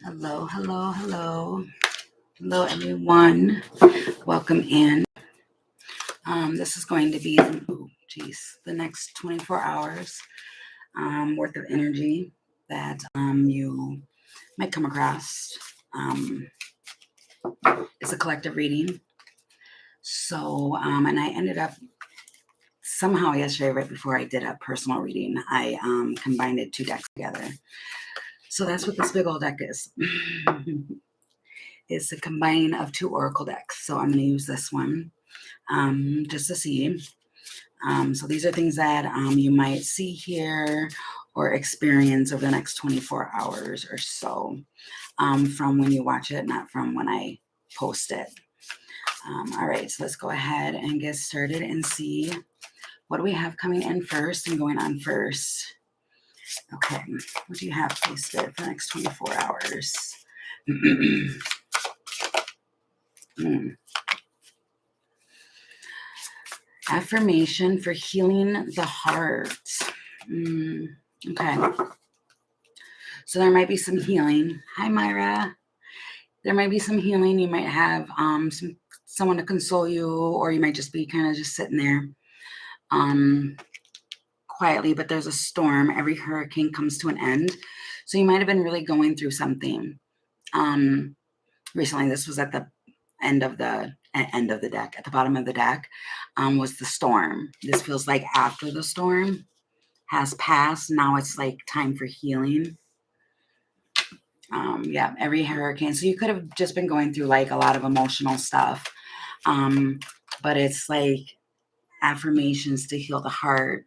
Hello, hello, hello. Hello, everyone. Welcome in. This is going to be, the next 24 hours worth of energy that you might come across. Um, it's a collective reading. So, and I ended up somehow yesterday, right before I did a personal reading, I combined two decks together. So that's what this big old deck is. It's a combining of two oracle decks. So I'm going to use this one just to see. So these are things that you might see here or experience over the next 24 hours or so from when you watch it, not from when I post it. All right, so let's go ahead and get started and see what do we have coming in first and going on first. Okay, what do you have posted for the next 24 hours? Affirmation for healing the heart. Okay. So there might be some healing. Hi, Myra. There might be some healing. You might have someone to console you, or you might just be kind of just sitting there quietly, but there's a storm. Every hurricane comes to an end. So you might have been really going through something. Recently, this was at the end of the deck. At the bottom of the deck was the storm. This feels like after the storm has passed. Now it's like time for healing. Yeah, every hurricane. So you could have just been going through like a lot of emotional stuff. But it's like affirmations to heal the heart.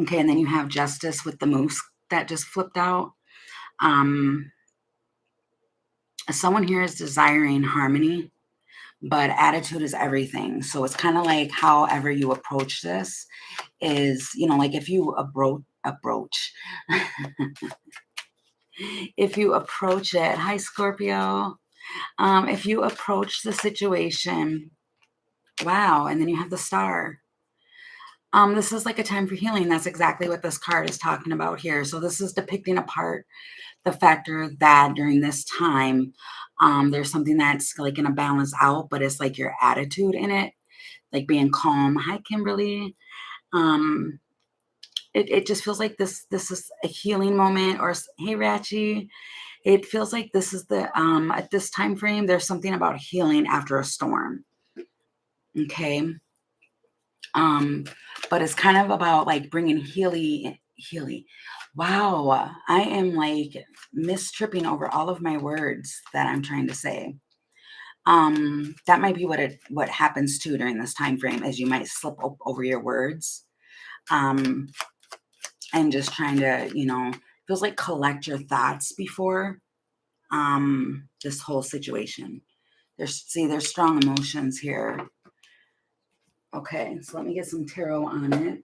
Okay, and then you have justice with the moose that just flipped out. Someone here is desiring harmony, but attitude is everything. So it's kind of like however you approach this is, like if you approach if you approach it, hi Scorpio, if you approach the situation, wow, and then you have the star. This is like a time for healing. That's exactly what this card is talking about here. So this is depicting apart the factor that during this time, there's something that's like going to balance out, but it's like your attitude in it, like being calm. Hi, Kimberly. It just feels like this is a healing moment. Or hey, Ratchy. It feels like this is the at this time frame. There's something about healing after a storm. Okay. But it's kind of about like bringing healing. Wow, I am like mistripping over all of my words that I'm trying to say. That might be what happens too during this time frame, is you might slip over your words, and just trying to, feels like collect your thoughts before this whole situation. There's strong emotions here. Okay, so let me get some tarot on it.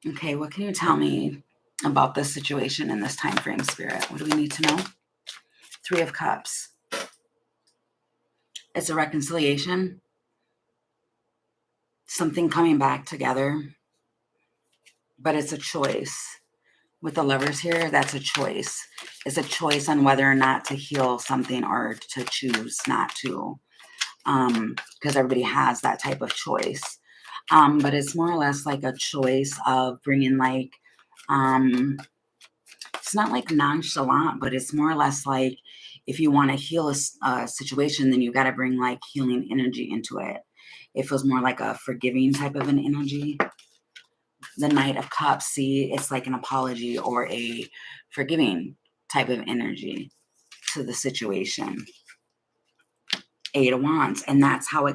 Okay, what can you tell me about this situation in this time frame, Spirit? What do we need to know? Three of Cups. It's a reconciliation. Something coming back together. But it's a choice. With the Lovers here, that's a choice. It's a choice on whether or not to heal something or to choose not to. Because everybody has that type of choice. But it's more or less like a choice of bringing like, it's not like nonchalant, but it's more or less like if you want to heal a situation, then you got to bring like healing energy into it. It feels more like a forgiving type of an energy. The Knight of Cups, see, it's like an apology or a forgiving type of energy to the situation. Eight of Wands, and that's how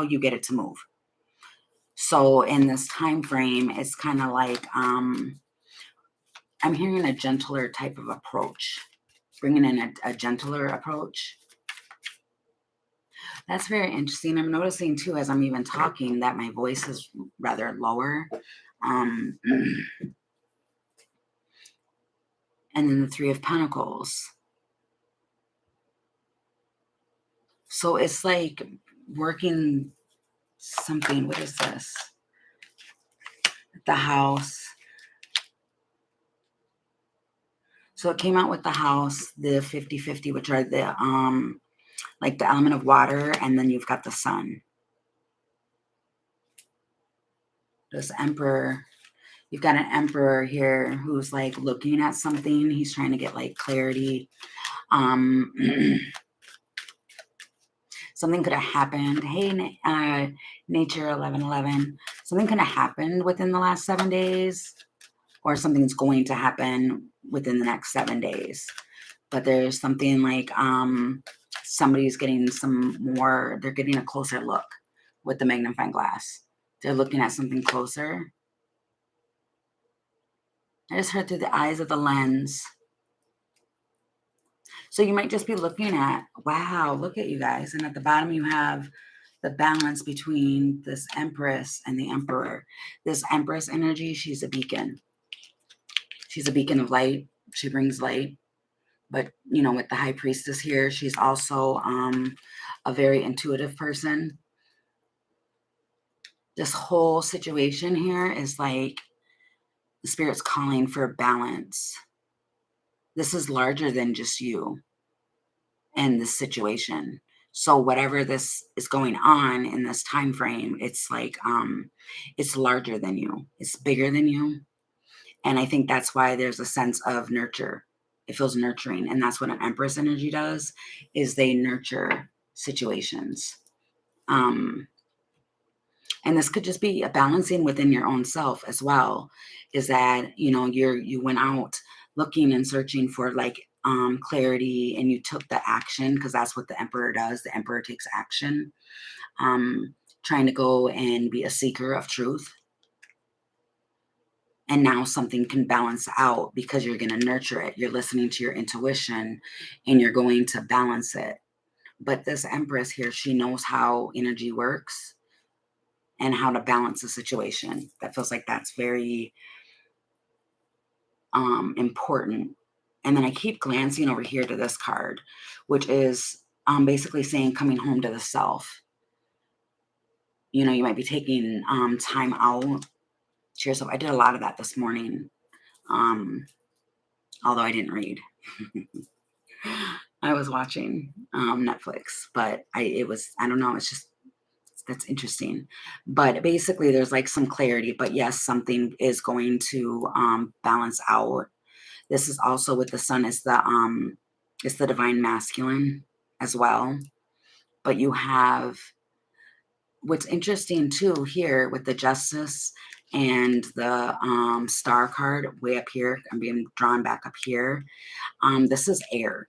you get it to move. So in this time frame, it's kind of like I'm hearing a gentler type of approach, bringing in a gentler approach. That's very interesting. I'm noticing too, as I'm even talking, that my voice is rather lower. And then the Three of Pentacles. So it's like working something. What is this? The House. So it came out with the house, the 50-50, which are the like the element of water, and then you've got the sun. This emperor, you've got an emperor here who's like looking at something. He's trying to get like clarity. Um, something could have happened. Hey, Nature 1111. Something could have happened within the last 7 days, or something's going to happen within the next 7 days. But there's something like somebody's getting some more, they're getting a closer look with the magnifying glass. They're looking at something closer. I just heard through the eyes of the lens. So you might just be looking at, wow, look at you guys. And at the bottom, you have the balance between this Empress and the Emperor. This Empress energy, she's a beacon. She's a beacon of light. She brings light. But, you know, with the High Priestess here, she's also a very intuitive person. This whole situation here is like the Spirit's calling for balance. This is larger than just you and this situation. So whatever this is going on in this time frame, it's like it's larger than you. It's bigger than you. And I think that's why there's a sense of nurture. It feels nurturing. And that's what an Empress energy does, is they nurture situations. And this could just be a balancing within your own self as well, is that, you know, you went out looking and searching for like clarity, and you took the action, because that's what the Emperor does. The Emperor takes action, trying to go and be a seeker of truth. And now something can balance out because you're going to nurture it. You're listening to your intuition and you're going to balance it. But this Empress here, she knows how energy works and how to balance a situation. That feels like that's very important. And then I keep glancing over here to this card, which is basically saying coming home to the self. You know, you might be taking time out to yourself. I did a lot of that this morning, although I didn't read. I was watching Netflix, but I don't know, it's just, that's interesting. But basically there's like some clarity, but yes, something is going to balance out. This is also with the sun, it's the divine masculine as well. But you have, what's interesting too here with the Justice and the Star card way up here, I'm being drawn back up here. This is air,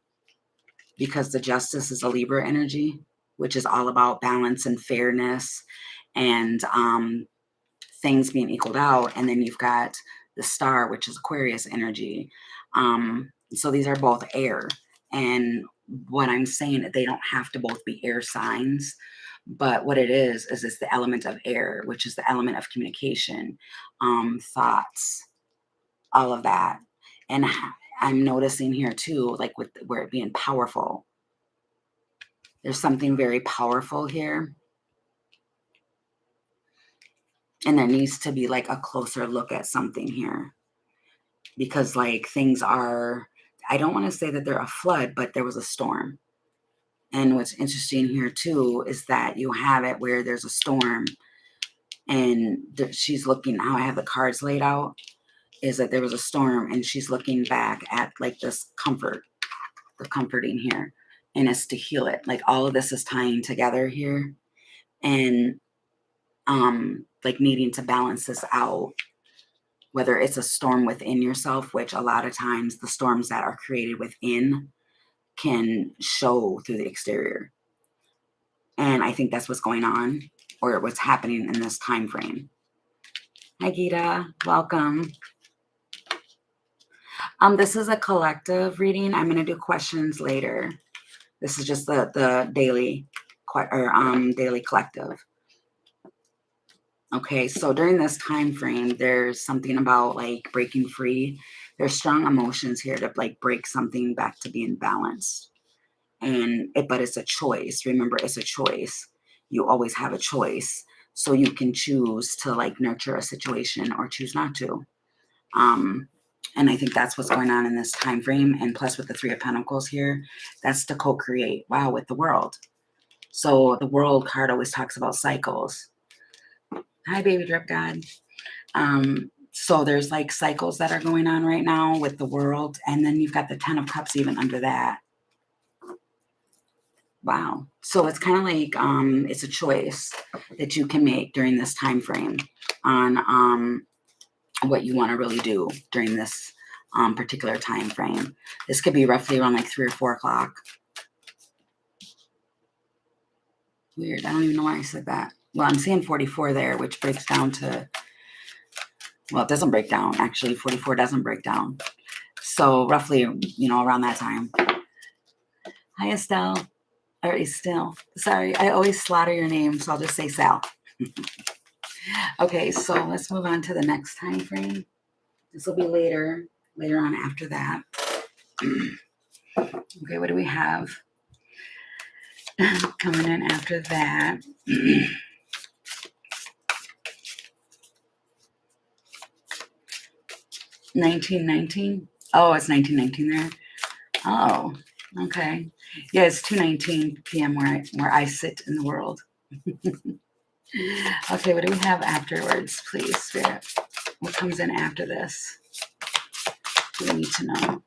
because the Justice is a Libra energy, which is all about balance and fairness and things being equaled out. And then you've got the Star, which is Aquarius energy. So these are both air. And what I'm saying, they don't have to both be air signs. But what it is it's the element of air, which is the element of communication, thoughts, all of that. And I'm noticing here too, like with where it being powerful. There's something very powerful here. And there needs to be like a closer look at something here. Because like things are, I don't want to say that they're a flood, but there was a storm. And what's interesting here too is that you have it where there's a storm, and she's looking, how I have the cards laid out is that there was a storm, and she's looking back at like this comfort, the comforting here, and it's to heal it. Like all of this is tying together here, and like needing to balance this out, whether it's a storm within yourself, which a lot of times the storms that are created within can show through the exterior. And I think that's what's going on, or what's happening in this time frame. Hi Gita, welcome. This is a collective reading. I'm going to do questions later. This is just the daily daily collective. Okay, so during this time frame, there's something about like breaking free. There's strong emotions here to like break something back to being balanced. But it's a choice. Remember, it's a choice. You always have a choice. So you can choose to like nurture a situation or choose not to. And I think that's what's going on in this time frame. And plus with the Three of Pentacles here, that's to co-create. Wow, with the world. So the world card always talks about cycles. Hi, baby drip god. So there's like cycles that are going on right now with the world. And then you've got the 10 of Cups even under that. Wow. So it's kind of like it's a choice that you can make during this time frame on what you want to really do during this particular time frame. This could be roughly around like 3 or 4 o'clock. Weird. I don't even know why I said that. Well, I'm seeing 44 there, which breaks down to, well, it doesn't break down. Actually, 44 doesn't break down. So roughly, you know, around that time. Hi, Estelle. Or Estelle. Sorry, I always slaughter your name, so I'll just say Sal. Okay, so let's move on to the next time frame. This will be later on after that. Okay, what do we have coming in after that? 1919. Oh, it's 1919 there. Oh, okay. Yeah, it's 2:19 p.m. where I sit in the world. Okay, what do we have afterwards, please, Spirit? What comes in after this? Do we need to know?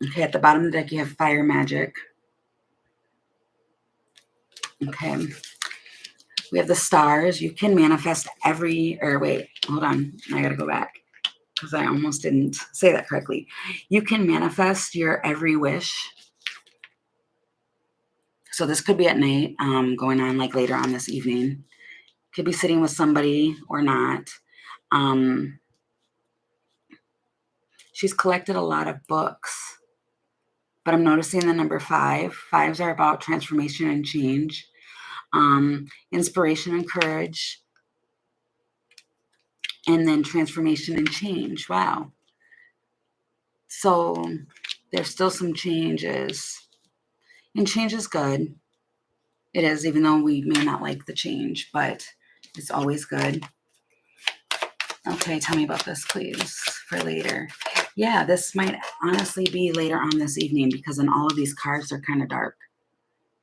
Okay, at the bottom of the deck, you have fire magic. Okay. We have the stars. You can manifest wait, hold on. I got to go back because I almost didn't say that correctly. You can manifest your every wish. So this could be at night, going on like later on this evening. Could be sitting with somebody or not. She's collected a lot of books, but I'm noticing the number 5. 5s are about transformation and change, inspiration and courage, and then transformation and change. Wow. So there's still some changes, and change is good. It is, even though we may not like the change, but it's always good. Okay, tell me about this, please, for later. Yeah, this might honestly be later on this evening because then all of these cards are kind of dark.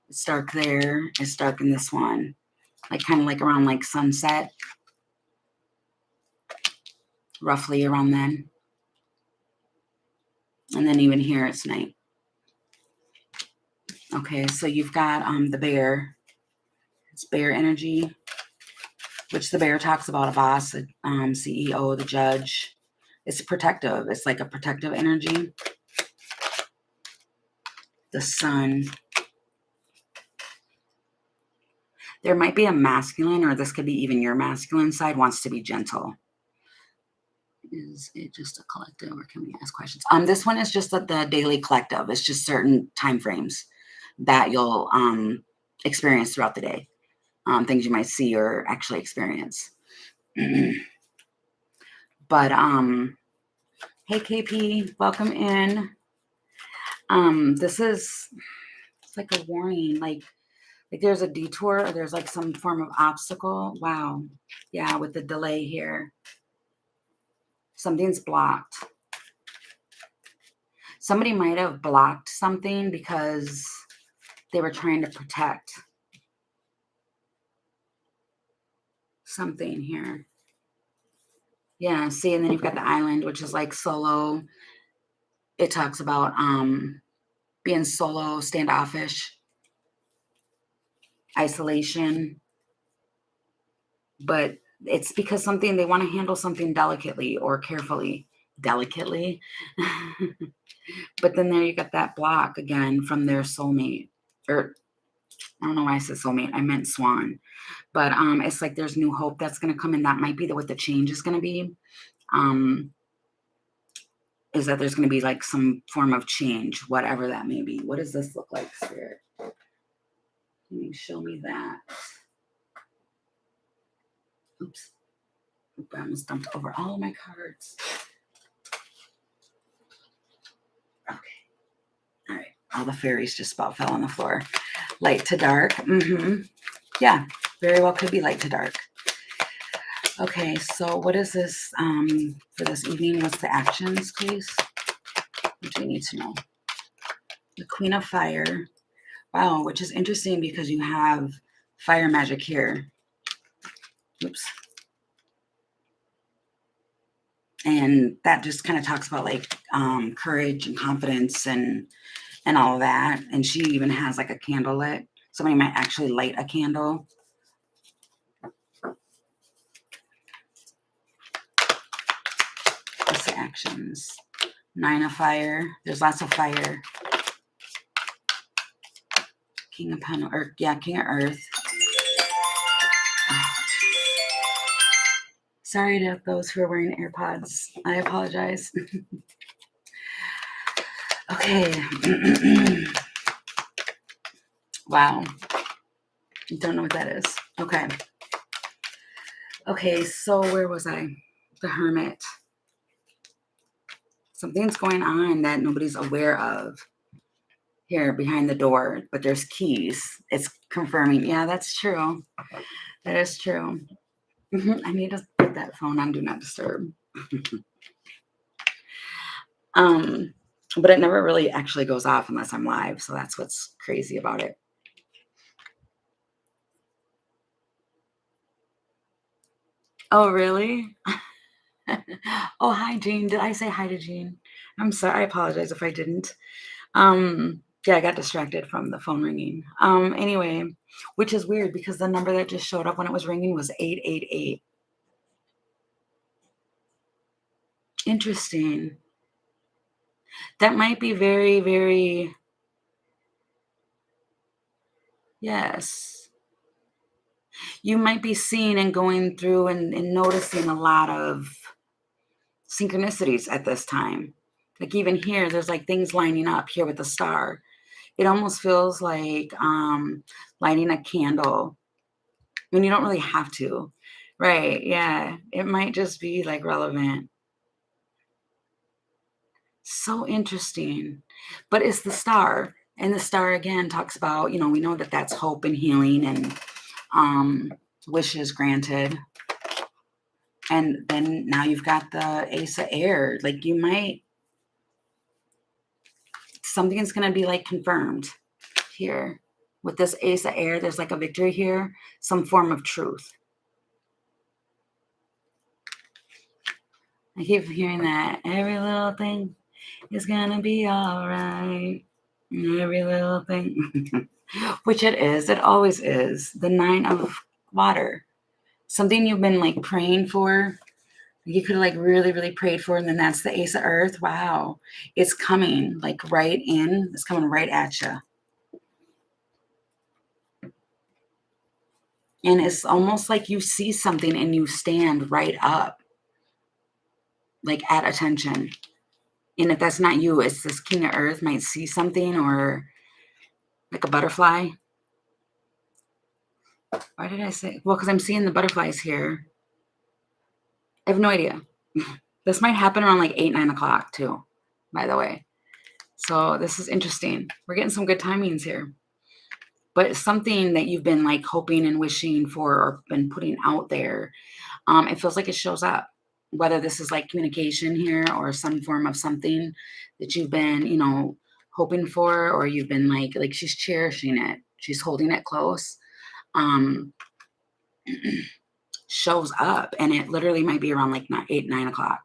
It's dark there. It's dark in this one. Like kind of like around like sunset. Roughly around then. And then even here it's night. Okay, so you've got the bear. It's bear energy, which the bear talks about a boss, a CEO, the judge. It's protective. It's like a protective energy. The sun. There might be a masculine, or this could be even your masculine side, wants to be gentle. Is it just a collective, or can we ask questions? This one is just the daily collective. It's just certain time frames that you'll experience throughout the day. Things you might see or actually experience. But hey KP, welcome in. This is, it's like a warning, like there's a detour or there's like some form of obstacle. Wow. Yeah, with the delay here. Something's blocked. Somebody might have blocked something because they were trying to protect something here. Yeah, see, and then you've got the island, which is like solo. It talks about being solo, standoffish, isolation. But it's because they want to handle something delicately or carefully. Delicately. But then there you got that block again from their soulmate. Or I don't know why I said soulmate. I meant swan. But it's like there's new hope that's going to come in. That might be what the change is going to be. Is that there's going to be like some form of change, whatever that may be. What does this look like, Spirit? Can you show me that? Oops. I almost dumped over all of my cards. Okay. All right. All the fairies just about fell on the floor. Light to dark. Yeah, very well could be light to dark. Okay, so what is this for this evening? What's the actions, please? What do we need to know? The Queen of Fire. Wow, which is interesting because you have fire magic here. Oops. And that just kind of talks about like courage and confidence and all of that. And she even has like a candle lit. Somebody might actually light a candle. What's the actions? 9 of Fire. There's lots of fire. King of Pentacles. Or yeah, King of Earth. Sorry to those who are wearing AirPods. I apologize. Okay. Wow. Don't know what that is. Okay. Okay, so where was I? The Hermit. Something's going on that nobody's aware of here behind the door, but there's keys. It's confirming. Yeah, that's true. That is true. I need to put that phone on Do Not Disturb. But it never really actually goes off unless I'm live, so that's what's crazy about it. Oh, really? Oh, hi, Jean. Did I say hi to Jean? I'm sorry. I apologize if I didn't. Yeah, I got distracted from the phone ringing. Anyway, which is weird because the number that just showed up when it was ringing was 888. Interesting. That might be very, very, yes. You might be seeing and going through and noticing a lot of synchronicities at this time. Like even here, there's like things lining up here with the star. It almost feels like lighting a candle when you don't really have to. Right. Yeah. It might just be like relevant. So interesting. But it's the star. And the star again talks about, we know that that's hope and healing and um, wishes granted. And then now you've got the Ace of Air. Like something's going to be like confirmed here. With this Ace of Air, there's like a victory here, some form of truth. I keep hearing that. Every little thing is going to be all right. Every little thing. Which it is. It always is. The 9 of Water. Something you've been like praying for. You could have like really, really prayed for. And then that's the Ace of Earth. Wow. It's coming like right in. It's coming right at you. And it's almost like you see something and you stand right up. Like at attention. And if that's not you, it's this King of Earth might see something or like a butterfly. Why did I say? Well, because I'm seeing the butterflies here. I have no idea. This might happen around like 8, 9 o'clock too, by the way. So this is interesting. We're getting some good timings here. But it's something that you've been like hoping and wishing for or been putting out there. It feels like it shows up. Whether this is like communication here or some form of something that you've been, hoping for, or you've been like she's cherishing it. She's holding it close. Shows up, and it literally might be around like 8, 9 o'clock,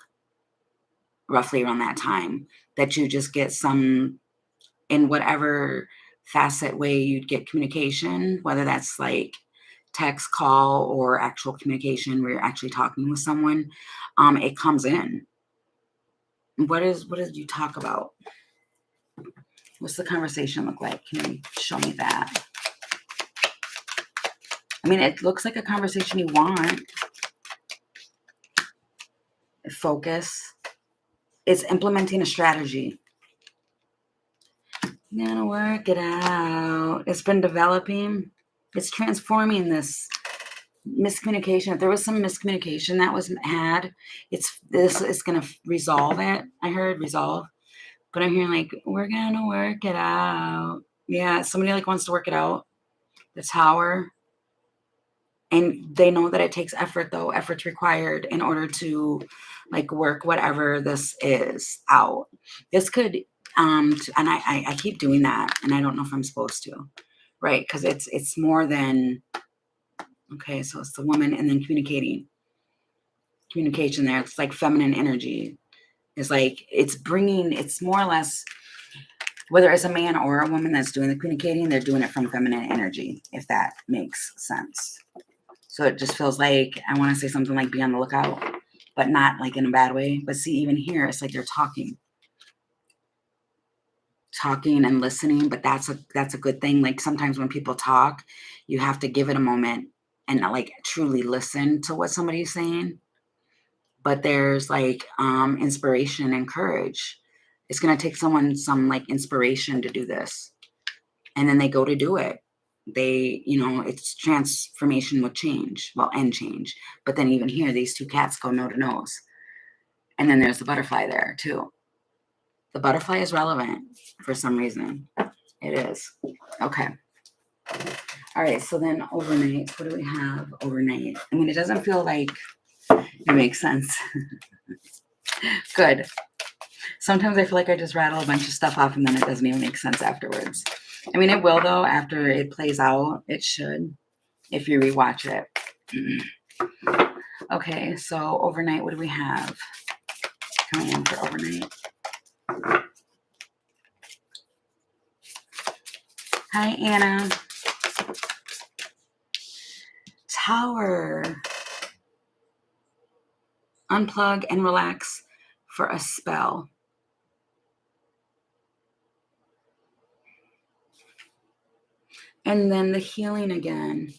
roughly around that time, that you just get some, in whatever facet way you'd get communication, whether that's like text, call, or actual communication where you're actually talking with someone. It comes in. What did you talk about? What's the conversation look like? Can you show me that? I mean, it looks like a conversation you want. Focus. It's implementing a strategy. You're gonna work it out. It's been developing. It's transforming this miscommunication. If there was some miscommunication that was had, this is gonna resolve it. I heard resolve, but I'm hearing like we're gonna work it out. Yeah, somebody like wants to work it out. The Tower. And they know that it takes effort, though. Effort's required in order to like work whatever this is out. This could, and I keep doing that, and I don't know if I'm supposed to, right? Because it's more than, okay, so it's the woman and then communication there. It's like feminine energy. It's like it's more or less, whether it's a man or a woman that's doing the communicating, they're doing it from feminine energy, if that makes sense. So it just feels like I want to say something like be on the lookout, but not like in a bad way. But see, even here, it's like they're talking and listening, but that's a good thing. Like sometimes when people talk, you have to give it a moment and like truly listen to what somebody's saying. But there's like inspiration and courage. It's going to take someone some like inspiration to do this, and then they go to do it. They, it's transformation with change, well, and change. But then even here, these two cats go no to nose, and then there's the butterfly there too. The butterfly is relevant for some reason. It is. Okay. All right, so then overnight, what do we have overnight? I mean, it doesn't feel like it makes sense. Good. Sometimes I feel like I just rattle a bunch of stuff off and then it doesn't even make sense afterwards. I mean, it will, though, after it plays out. It should, if you rewatch it. Okay, so overnight, what do we have coming in for overnight? Hi, Anna. Tower. Unplug and relax for a spell. And then the healing again.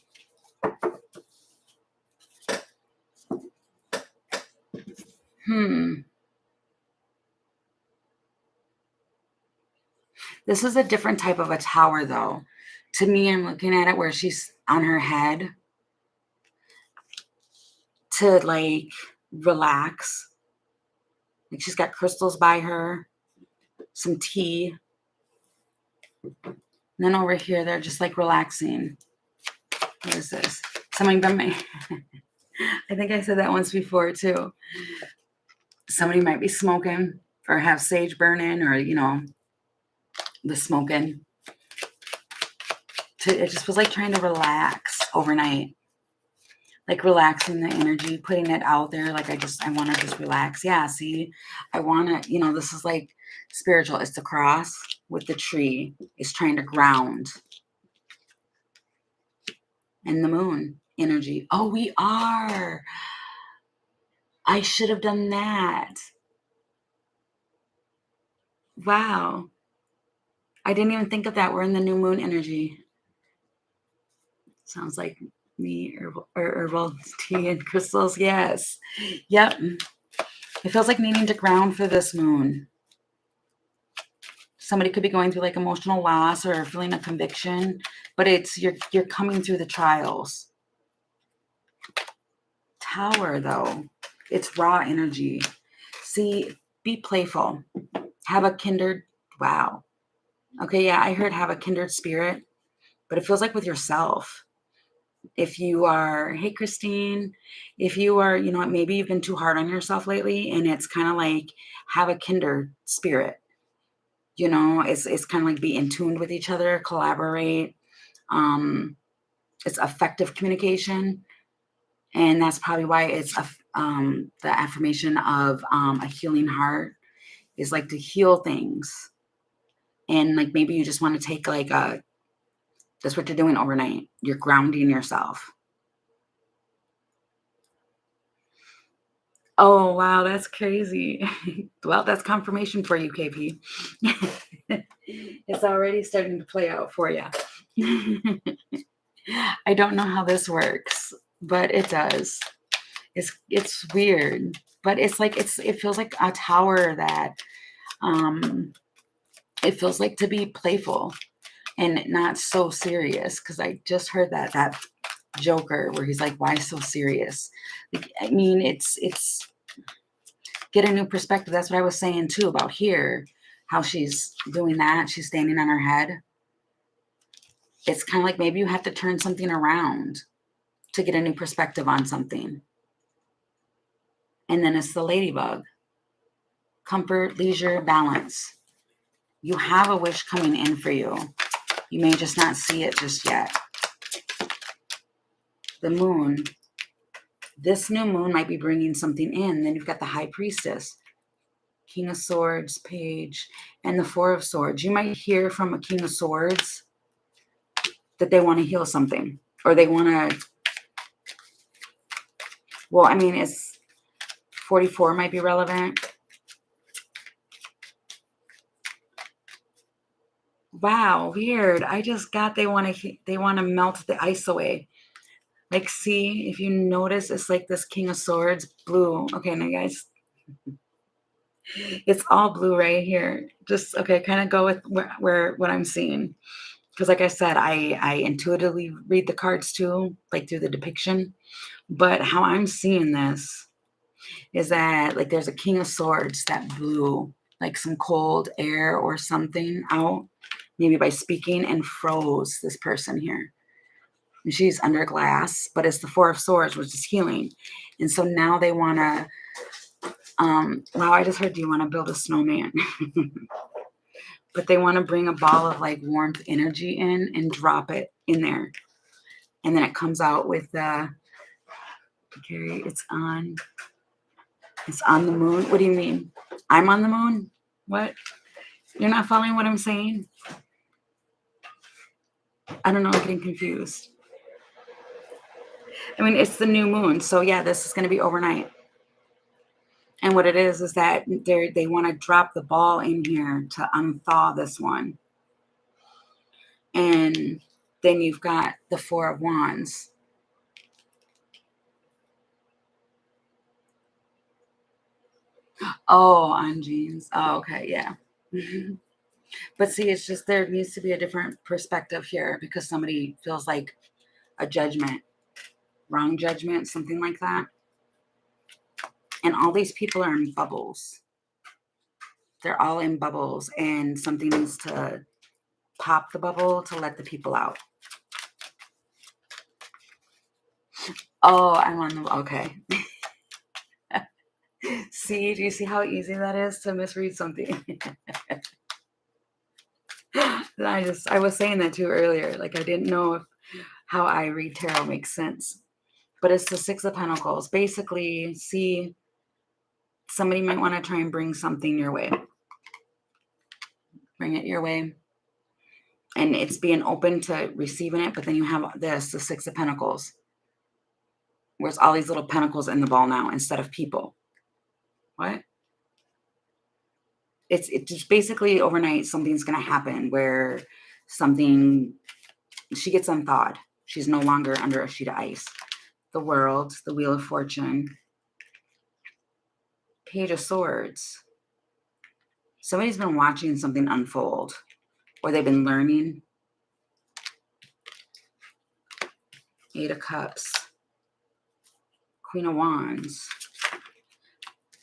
This is a different type of a tower, though. To me, I'm looking at it where she's on her head to, like, relax. Like, she's got crystals by her, some tea. And then over here, they're just, like, relaxing. What is this? Somebody by my... I think I said that once before, too. Somebody might be smoking or have sage burning or, the smoking. It just feels like trying to relax overnight. Like relaxing the energy, putting it out there. Like I want to just relax. Yeah, see, I want to, this is like spiritual. It's the cross with the tree. It's trying to ground. And the moon energy. Oh, we are. I should have done that. Wow. I didn't even think of that. We're in the new moon energy. Sounds like me, herbal tea and crystals. Yes. Yep. It feels like needing to ground for this moon. Somebody could be going through like emotional loss or feeling a conviction, but it's you're coming through the trials. Tower, though, it's raw energy. See, be playful. Have a kindred. Wow. Okay, yeah, I heard have a kindred spirit, but it feels like with yourself. If you are, hey, Christine, if you are, maybe you've been too hard on yourself lately, and it's kind of like have a kindred spirit. It's kind of like be in tune with each other, collaborate. It's effective communication. And that's probably why it's the affirmation of a healing heart is like to heal things. And like maybe you just want to take like that's what you're doing overnight. You're grounding yourself. Oh, wow, that's crazy. Well, that's confirmation for you, KP. It's already starting to play out for you. I don't know how this works, but it does. It's weird, but it's like it feels like a tower that it feels like to be playful and not so serious, because I just heard that Joker where he's like, why so serious? Like, I mean, it's get a new perspective. That's what I was saying too about here, how she's doing that. She's standing on her head. It's kind of like maybe you have to turn something around. to get a new perspective on something. And then it's the ladybug. Comfort, leisure, balance. You have a wish coming in for you. You may just not see it just yet. The moon. This new moon might be bringing something in. Then you've got the high priestess. King of Swords, Page, and the Four of Swords. You might hear from a King of Swords that they want to heal something. Or they want to... Well, I mean, it's 44 might be relevant. Wow, weird. I just got they want to melt the ice away. Like, see, if you notice, it's like this King of Swords, blue. Okay, now guys, it's all blue right here. Just, okay, kind of go with where what I'm seeing. Because like I said, I intuitively read the cards too, like through the depiction. But how I'm seeing this is that like there's a King of Swords that blew like some cold air or something out, maybe by speaking, and froze this person here. And she's under glass, but it's the Four of Swords, which is healing. And so now they want to, wow, I just heard, do you want to build a snowman? But they want to bring a ball of like warmth energy in and drop it in there. And then it comes out with the, Gary, it's on the moon. What do you mean? I'm on the moon? What? You're not following what I'm saying? I don't know, I'm getting confused. I mean, it's the new moon. So yeah, this is going to be overnight. And what it is that they want to drop the ball in here to unthaw this one. And then you've got the Four of Wands. Oh, on jeans. Oh, okay, yeah. But see, it's just there needs to be a different perspective here because somebody feels like a judgment, wrong judgment, something like that. And all these people are in bubbles. They're all in bubbles, and something needs to pop the bubble to let the people out. Oh, I'm on the, okay. See, do you see how easy that is to misread something? I was saying that too earlier. Like I didn't know if how I read tarot makes sense. But it's the Six of Pentacles. Basically, see, somebody might want to try and bring something your way. Bring it your way. And it's being open to receiving it. But then you have this, the Six of Pentacles. Where's all these little pentacles in the ball now instead of people. What? It's just basically overnight something's going to happen where something, she gets unthawed. She's no longer under a sheet of ice. The World, the Wheel of Fortune, Page of Swords. Somebody's been watching something unfold, or they've been learning. Eight of Cups, Queen of Wands.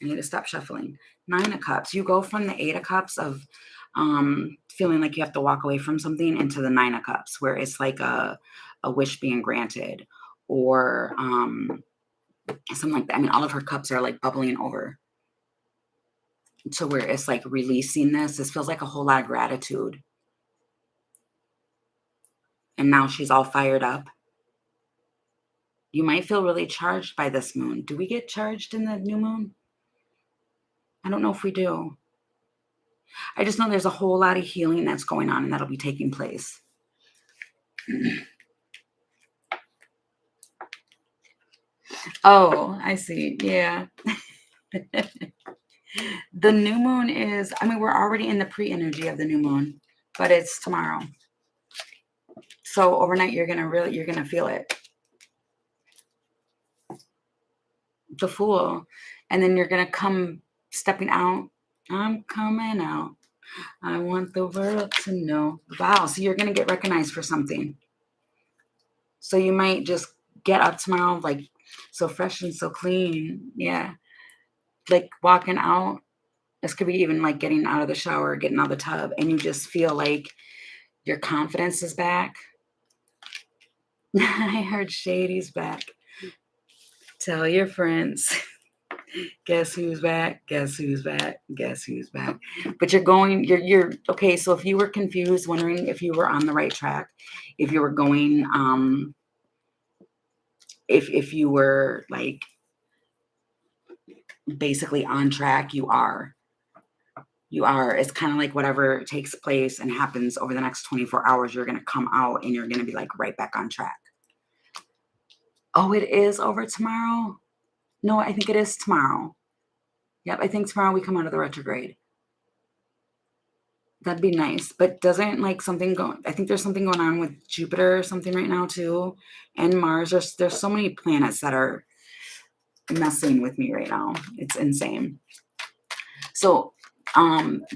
I need to stop shuffling. Nine of Cups. You go from the Eight of Cups of feeling like you have to walk away from something into the Nine of Cups, where it's like a wish being granted, or something like that. I mean, all of her cups are like bubbling over to where it's like releasing this. This feels like a whole lot of gratitude. And now she's all fired up. You might feel really charged by this moon. Do we get charged in the new moon? I don't know if we do. I just know there's a whole lot of healing that's going on and that'll be taking place. Oh, I see. Yeah. The new moon is, I mean, we're already in the pre-energy of the new moon, but it's tomorrow. So overnight, you're going to feel it. The Fool. And then you're going to come stepping out. I'm coming out. I want the world to know. Wow. So you're going to get recognized for something. So you might just get up tomorrow, like so fresh and so clean. Yeah. Like walking out. This could be even like getting out of the shower, getting out of the tub, and you just feel like your confidence is back. I heard Shady's back. Tell your friends. Guess who's back? Guess who's back? Guess who's back? But you're okay. So if you were confused, wondering if you were on the right track, if you were going, if you were like basically on track, you are. You are. It's kind of like whatever takes place and happens over the next 24 hours, you're going to come out and you're going to be like right back on track. Oh, it is over tomorrow? No, I think it is tomorrow. Yep, I think tomorrow we come out of the retrograde. That'd be nice. But doesn't like something go I think there's something going on with Jupiter or something right now too. And Mars. There's so many planets that are messing with me right now. It's insane. So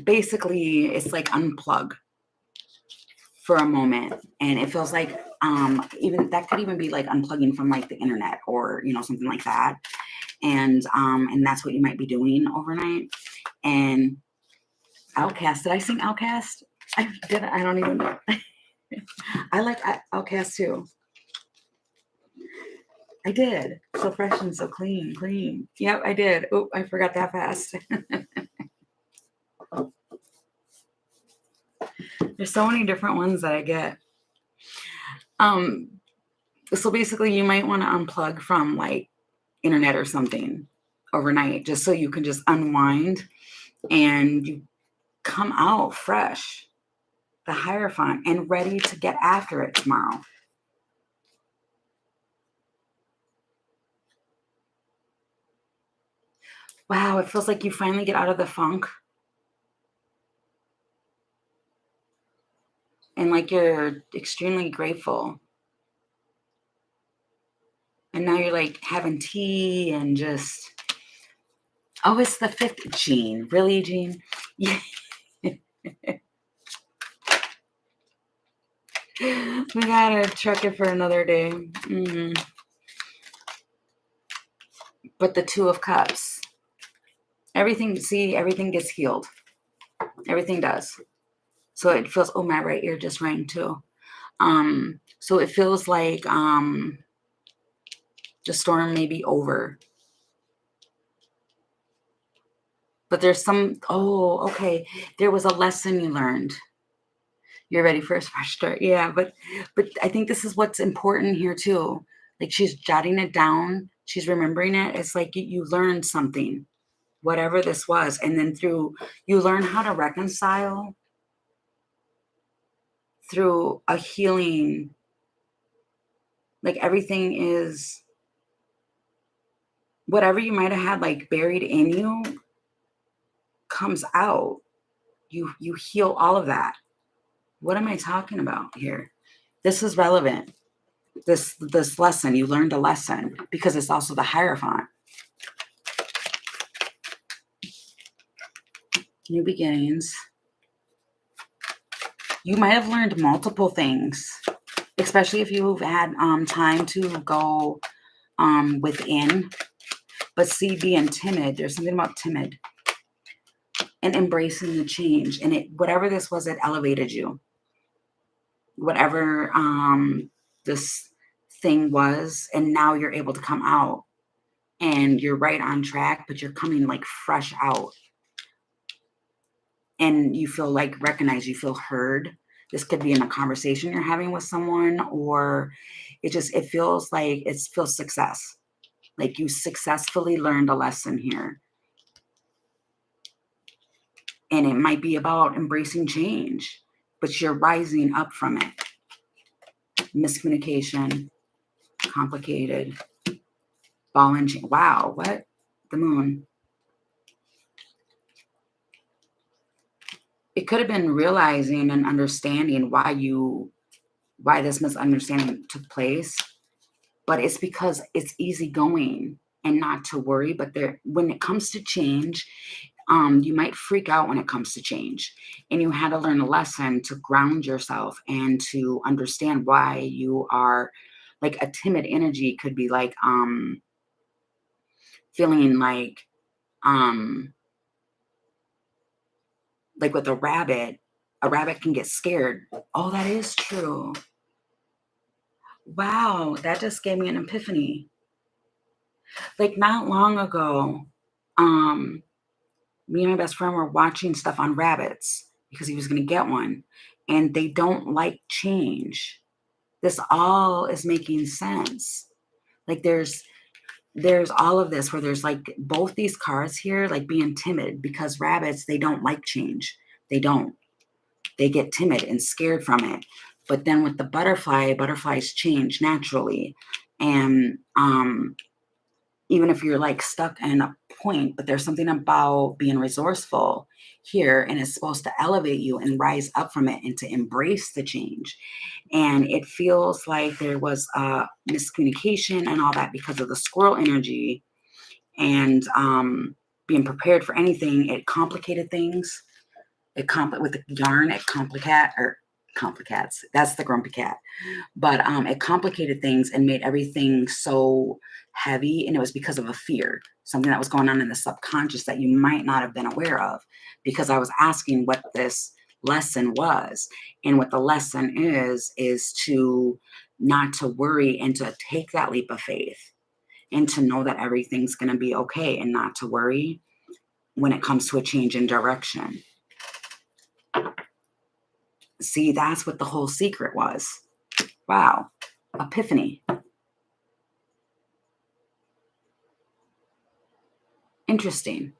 basically it's like unplug for a moment. And it feels like even that could even be like unplugging from like the internet or something like that. And that's what you might be doing overnight. And Outcast. Did I sing Outcast? I did. I don't even know. I like Outcast too. I did. So fresh and so clean, clean. Yep, I did. Oh, I forgot that fast. There's so many different ones that I get. So basically you might want to unplug from like internet or something overnight just so you can just unwind and you come out fresh, the Hierophant, and ready to get after it tomorrow. Wow, it feels like you finally get out of the funk. And like you're extremely grateful. And now you're like having tea and just, oh, it's the fifth. Gene. Really, Gene? Yeah. We gotta truck it for another day. But the Two of Cups. Everything gets healed. Everything does. So it feels, oh, my right ear just rang too. So it feels like the storm may be over. But there's oh, okay. There was a lesson you learned. You're ready for a fresh start. Yeah, but I think this is what's important here too. Like she's jotting it down, she's remembering it. It's like you learned something, whatever this was, and then you learn how to reconcile through a healing. Like everything is whatever you might have had like buried in you comes out. You heal all of that. What am I talking about here? This is relevant. This lesson, you learned a lesson because it's also the Hierophant. New beginnings. You might have learned multiple things, especially if you've had time to go within. But see, being timid, there's something about timid and embracing the change. And whatever this was, it elevated you. Whatever this thing was, and now you're able to come out and you're right on track, but you're coming like fresh out. And you feel like recognized, you feel heard. This could be in a conversation you're having with someone, or it feels like it feels success. Like you successfully learned a lesson here. And it might be about embracing change, but you're rising up from it. Miscommunication, complicated, ball and chain. Wow, what? The moon. It could have been realizing and understanding why this misunderstanding took place, but it's because it's easygoing and not to worry. But when it comes to change, you might freak out when it comes to change, and you had to learn a lesson to ground yourself and to understand why you are like a timid energy could be feeling like with a rabbit can get scared. Oh, that is true. Wow, that just gave me an epiphany. Like not long ago, um, me and my best friend were watching stuff on rabbits because he was going to get one, and they don't like change. This all is making sense. Like there's all of this where there's like both these cards here like being timid because rabbits they don't like change. They don't. They get timid and scared from it. But then with the butterfly, butterflies change naturally. And even if you're like stuck in a point, but there's something about being resourceful here and it's supposed to elevate you and rise up from it and to embrace the change. And it feels like there was miscommunication and all that because of the squirrel energy and being prepared for anything. It complicated things. With the yarn, it complicates. That's the grumpy cat. But it complicated things and made everything so heavy, and it was because of a fear, something that was going on in the subconscious that you might not have been aware of, because I was asking what this lesson was. And what the lesson is to not to worry and to take that leap of faith and to know that everything's going to be okay and not to worry when it comes to a change in direction. See, that's what the whole secret was. Wow. Epiphany. Interesting.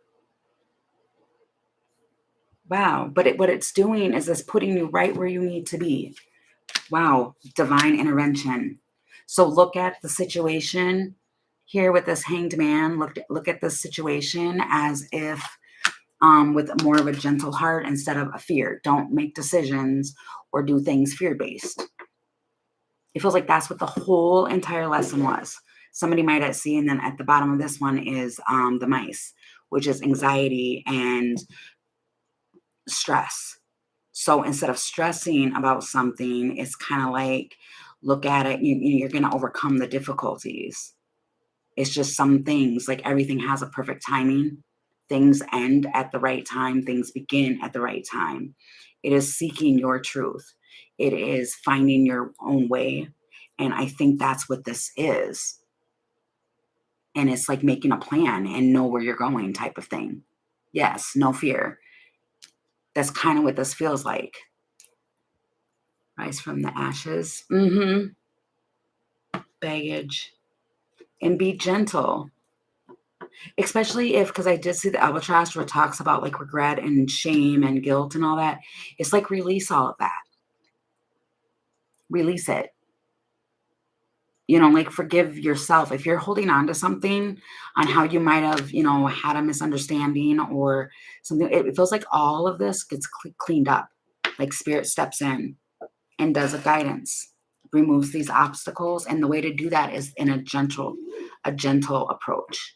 Wow. But what it's doing is it's putting you right where you need to be. Wow. Divine intervention. So look at the situation here with this hanged man. Look at this situation as if with more of a gentle heart instead of a fear. Don't make decisions or do things fear-based. It feels like that's what the whole entire lesson was. Somebody might at see, and then at the bottom of this one is the mice, which is anxiety and stress. So instead of stressing about something, it's kind of like look at it. You're going to overcome the difficulties. It's just some things, like everything has a perfect timing. Things end at the right time. Things begin at the right time. It is seeking your truth. It is finding your own way. And I think that's what this is. And it's like making a plan and know where you're going type of thing. Yes, no fear. That's kind of what this feels like. Rise from the ashes. Baggage. And be gentle. Especially if, because I did see the albatross where it talks about like regret and shame and guilt and all that. It's like release all of that. Release it. Like forgive yourself. If you're holding on to something on how you might have, had a misunderstanding or something, it feels like all of this gets cleaned up. Like spirit steps in and does a guidance, removes these obstacles. And the way to do that is in a gentle approach.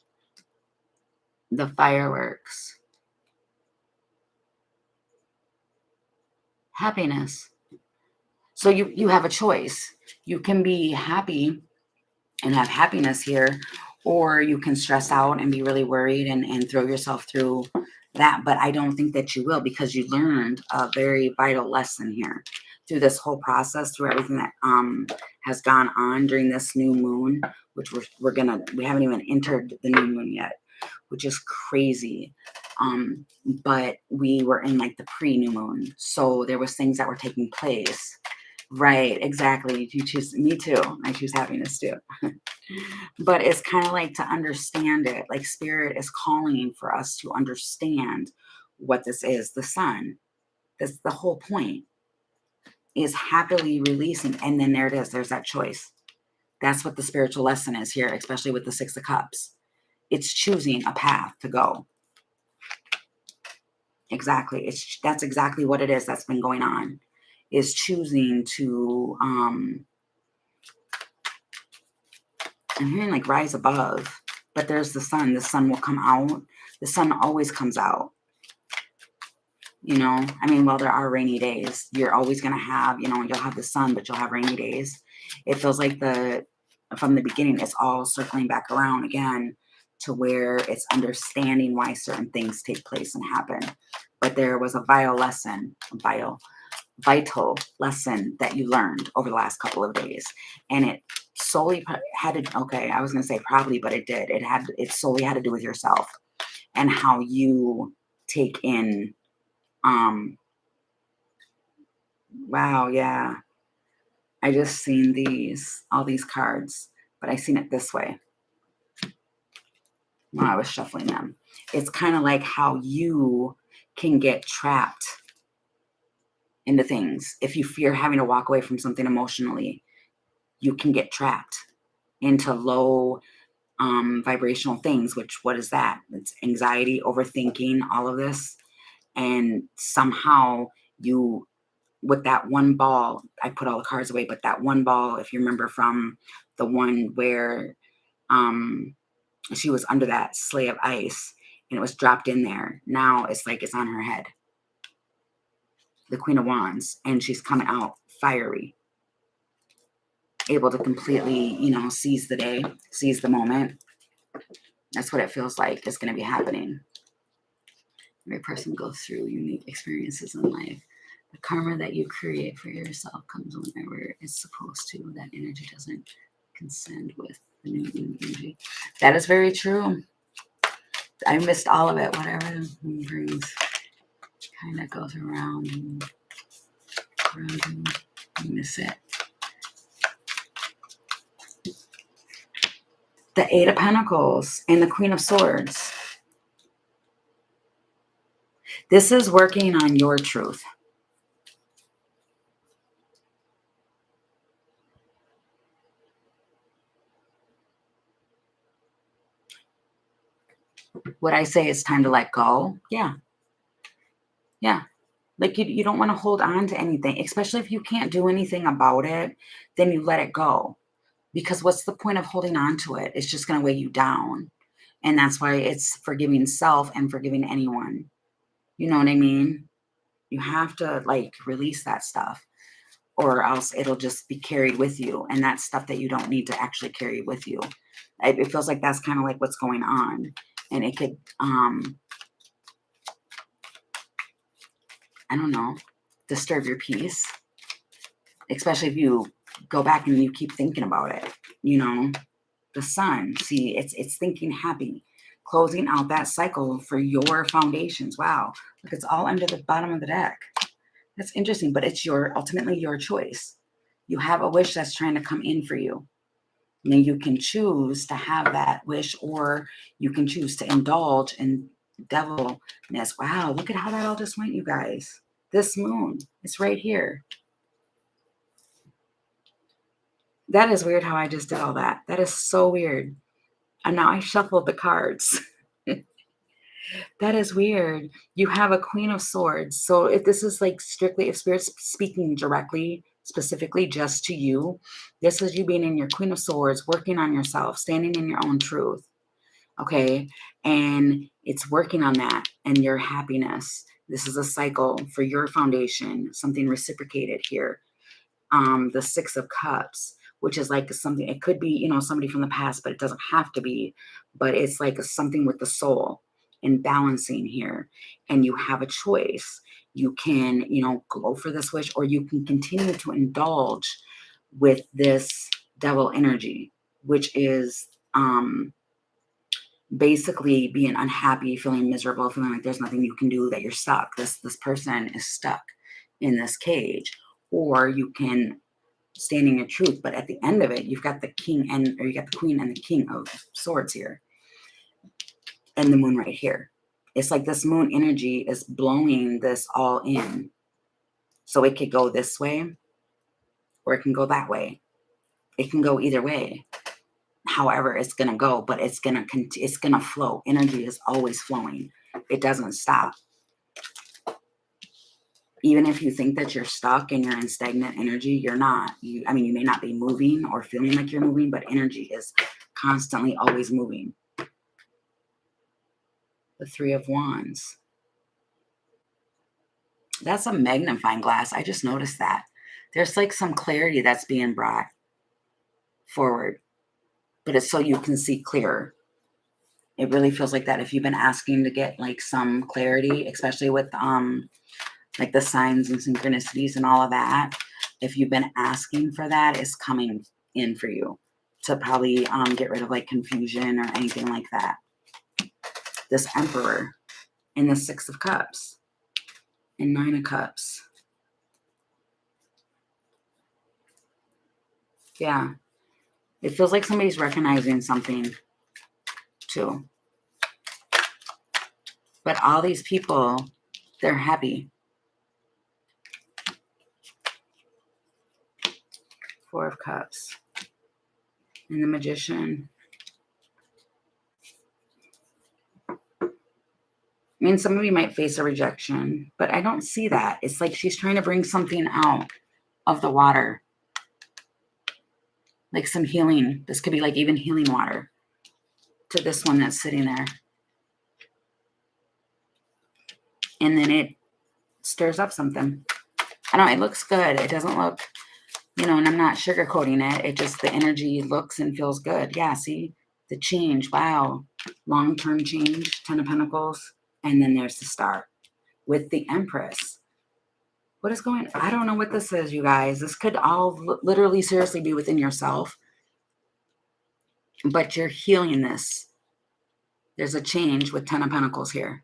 The fireworks. Happiness. So you have a choice. You can be happy and have happiness here, or you can stress out and be really worried and throw yourself through that. But I don't think that you will, because you learned a very vital lesson here through this whole process, through everything that has gone on during this new moon, which we haven't even entered the new moon yet, which is crazy. But we were in like the pre-new moon, so there was things that were taking place. Right, exactly. You choose, me too. I choose happiness too. But it's kind of like to understand it, like spirit is calling for us to understand what this is, the sun. That's the whole point, is happily releasing. And then there it is, there's that choice. That's what the spiritual lesson is here, especially with the Six of Cups. It's choosing a path to go. Exactly. That's exactly what it is that's been going on, is choosing to I'm hearing like rise above, but there's the sun. The sun will come out. The sun always comes out. I mean, while there are rainy days, you're always going to have, you'll have the sun, but you'll have rainy days. It feels like from the beginning, it's all circling back around again to where it's understanding why certain things take place and happen. But there was a vile lesson, vital lesson that you learned over the last couple of days. And it solely had to, okay, I was going to say probably, but it did. It solely had to do with yourself and how you take in, um, wow, yeah. I just seen all these cards, but I seen it this way when I was shuffling them. It's kind of like how you can get trapped into things. If you fear having to walk away from something emotionally, you can get trapped into low vibrational things, which what is that? It's anxiety, overthinking, all of this. And somehow you, with that one ball, I put all the cards away, but that one ball, if you remember from the one where um, she was under that sleigh of ice and it was dropped in there. Now it's like it's on her head, the Queen of Wands, and she's coming out fiery, able to completely, seize the day, seize the moment. That's what it feels like is going to be happening. Every person goes through unique experiences in life. The karma that you create for yourself comes whenever it's supposed to. That energy doesn't contend with the new energy. That is very true. I missed all of it. Whatever brings kind of goes around and around. You miss it. The Eight of Pentacles and the Queen of Swords. This is working on your truth. Would I say it's time to let go? Yeah. Yeah. Like you don't want to hold on to anything, especially if you can't do anything about it, then you let it go. Because what's the point of holding on to it? It's just going to weigh you down. And that's why it's forgiving self and forgiving anyone. You know what I mean? You have to like release that stuff or else it'll just be carried with you. And that's stuff that you don't need to actually carry with you. It feels like that's kind of like what's going on. And it could, I don't know, disturb your peace, especially if you go back and you keep thinking about it. The sun, see, it's thinking happy, closing out that cycle for your foundations. Wow, look, it's all under the bottom of the deck. That's interesting, but it's ultimately your choice. You have a wish that's trying to come in for you. And then you can choose to have that wish, or you can choose to indulge in devilness. Wow, look at how that all just went, you guys. This moon, it's right here. That is weird how I just did all that. That is so weird. And now I shuffled the cards. That is weird. You have a Queen of Swords. So if this is like strictly, if Spirit's speaking directly, specifically just to you, this is you being in your Queen of Swords, working on yourself, standing in your own truth. Okay. And it's working on that and your happiness. This is a cycle for your foundation, something reciprocated here. The Six of Cups, which is like something, it could be, somebody from the past, but it doesn't have to be, but it's like something with the soul and balancing here. And you have a choice. You can, go for this wish, or you can continue to indulge with this devil energy, which is, basically being unhappy, feeling miserable, feeling like there's nothing you can do, that you're stuck. This person is stuck in this cage. Or you can stand in your truth, but at the end of it, you've got the king or you got the queen and the king of swords here, and the moon right here. It's like this moon energy is blowing this all in. So it could go this way, or it can go that way. It can go either way. However it's going to go, but it's going to flow. Energy is always flowing. It doesn't stop. Even if you think that you're stuck and you're in stagnant energy, you're not. You may not be moving or feeling like you're moving, but energy is constantly always moving. The Three of Wands. That's a magnifying glass. I just noticed that. There's like some clarity that's being brought forward, but it's so you can see clearer. It really feels like that if you've been asking to get like some clarity, especially with like the signs and synchronicities and all of that. If you've been asking for that, is coming in for you to probably get rid of like confusion or anything like that. This Emperor and the Six of Cups and Nine of Cups. Yeah. It feels like somebody's recognizing something too. But all these people, they're happy. Four of Cups. And the Magician. I mean, some of you might face a rejection, but I don't see that. It's like she's trying to bring something out of the water. Like some healing. This could be like even healing water to this one that's sitting there. And then it stirs up something. I don't know, it looks good. It doesn't look, and I'm not sugarcoating it. It just, the energy looks and feels good. Yeah, see? The change. Wow. Long-term change. 10 of Pentacles. And then there's the Star with the Empress. What is going on? I don't know what this is, you guys. This could all literally seriously be within yourself. But you're healing this. There's a change with 10 of Pentacles here.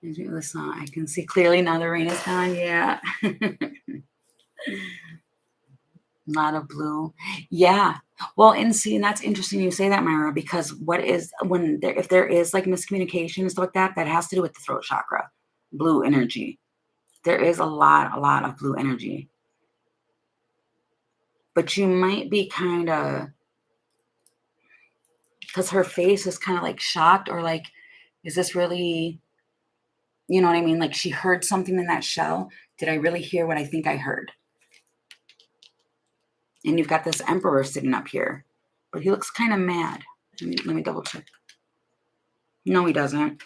I can see clearly now the rain is gone. Yeah. A lot of blue. Yeah. Well, and that's interesting you say that, Myra, because if there is like miscommunication and stuff like that, that has to do with the throat chakra, blue energy. There is a lot of blue energy. But you might be kind of, because her face is kind of like shocked, or like, is this really, you know what I mean? Like she heard something in that shell. Did I really hear what I think I heard? And you've got this Emperor sitting up here, but he looks kind of mad. Let me double check. No, he doesn't.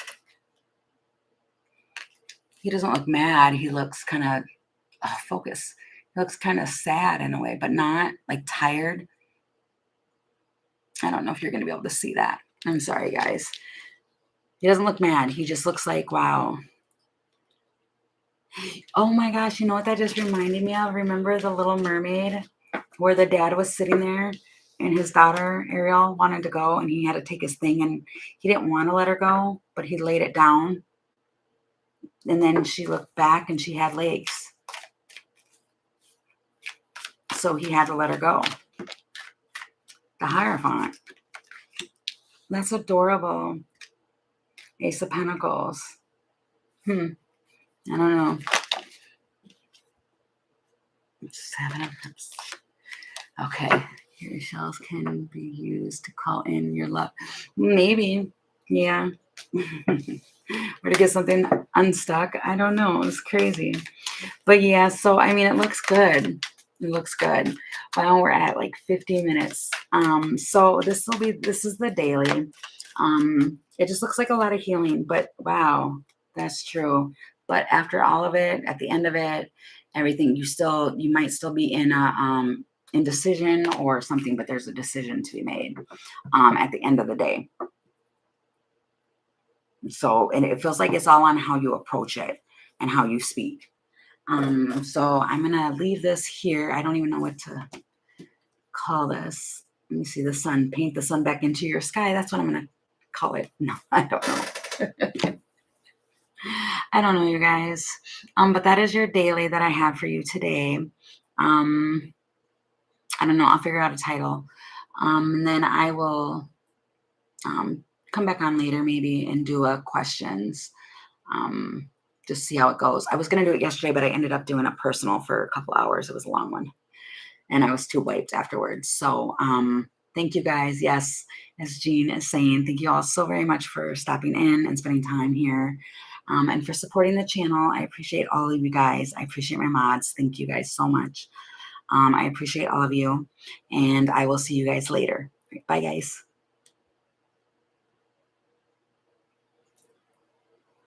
He doesn't look mad. He looks kind of, focus. He looks kind of sad in a way, but not like tired. I don't know if you're going to be able to see that. I'm sorry, guys. He doesn't look mad. He just looks like, wow. Oh my gosh, you know what that just reminded me of? Remember The Little Mermaid, where the dad was sitting there and his daughter, Ariel, wanted to go, and he had to take his thing, and he didn't want to let her go, but he laid it down. And then she looked back and she had legs. So he had to let her go. The Hierophant. That's adorable. Ace of Pentacles. I don't know. Seven of Cups. Okay. Your shells can be used to call in your love. Maybe. Yeah. Or to get something unstuck. I don't know. It's crazy. But yeah, so I mean, it looks good. It looks good. Wow, we're at like 50 minutes. So this is the daily. It just looks like a lot of healing, but wow, that's true. But after all of it, at the end of it, everything, you might still be in a indecision or something, but there's a decision to be made at the end of the day. So, and it feels like it's all on how you approach it and how you speak. So I'm going to leave this here. I don't even know what to call this. Let me see the sun. Paint the sun back into your sky. That's what I'm going to call it. No, I don't know. I don't know, you guys. But that is your daily that I have for you today. I don't know. I'll figure out a title. And then I will come back on later maybe and do a questions. Just see how it goes. I was going to do it yesterday, but I ended up doing it personal for a couple hours. It was a long one, and I was too wiped afterwards. So thank you guys. Yes, as Jean is saying, thank you all so very much for stopping in and spending time here, and for supporting the channel. I appreciate all of you guys. I appreciate my mods. Thank you guys so much. I appreciate all of you, and I will see you guys later. Bye, guys.